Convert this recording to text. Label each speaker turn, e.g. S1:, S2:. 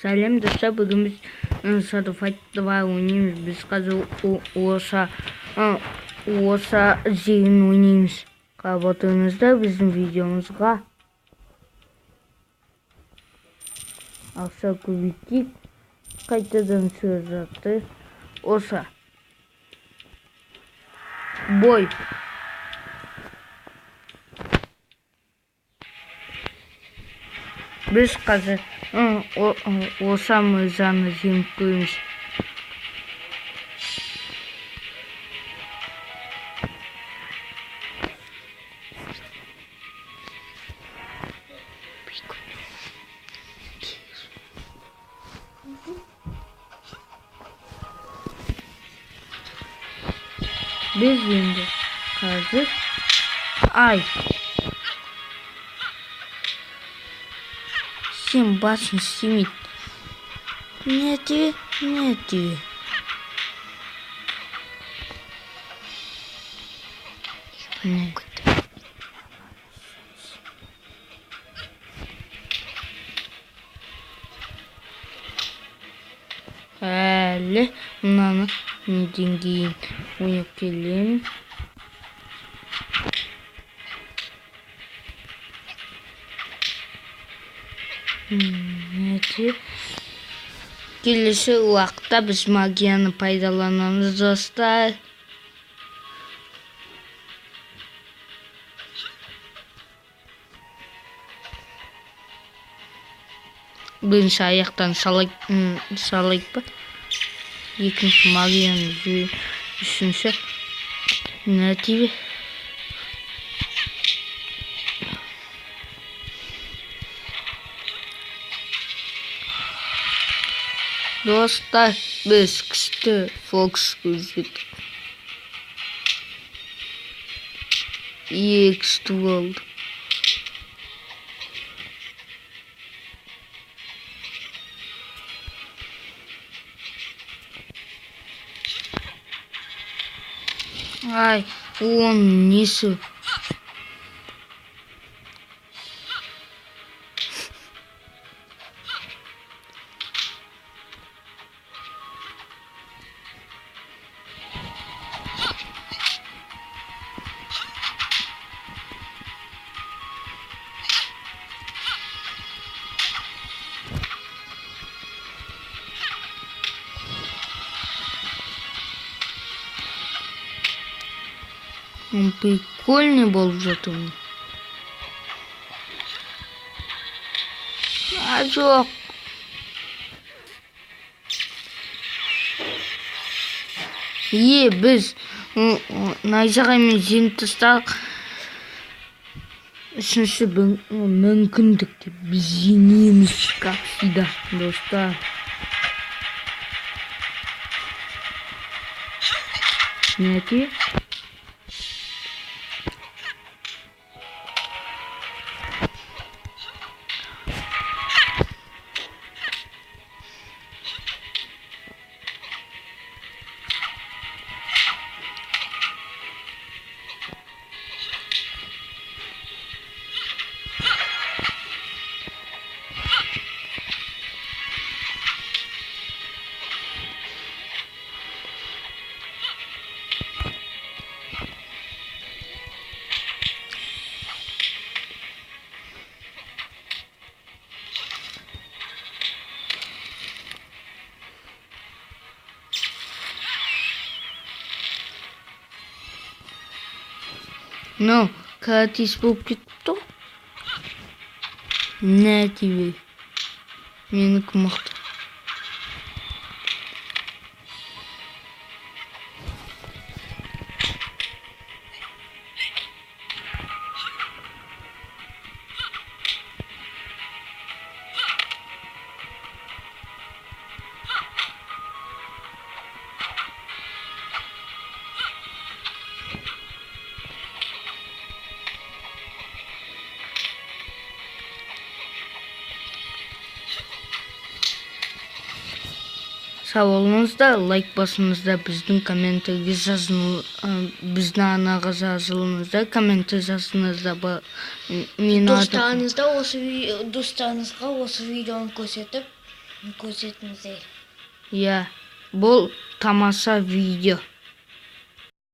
S1: Сәлем достар, бүгін біз Shadow Fight 2 ойнаймыз. Біз қазір осы зейін ойнаймыз. Қарап отырыңыздар біздің видеомызға. Ақша көбейтейік. Қайтадан сөз жатты. Осы бой. Біз қазір осы мырзаны жеңіп көреміз. Biz енді қазір сен басын істемейді. Не тебе. Әлі мынаны неден кейін ойнап келемін. Келесі уақытта біз магияны пайдаланамыз достар. Бірінші аяқтан салайық па? Екінші магияны үшінші нәтиже. Dostlar, biz kıştı Fox gözlük. İyi kıştı oldu. Ay, onun nesi? Он прикольный был зато. Жоқ. Біз найзағаймен жеңіп тастадық. Үшінші мүмкіндікті біз жеңеміз, как всегда, достар. Нәти? Ну, катись болып кетті. Не тебе. Менікі мықты. Сау болыңыздар, лайк басыңыздар, біздің комменттерге біздің анаға жазылыңыздар, комментте жазыңыздар.
S2: Достарыңызға осы видеоны көрсетіп көрсетіңіздер.
S1: Иә, бұл тамаша видео.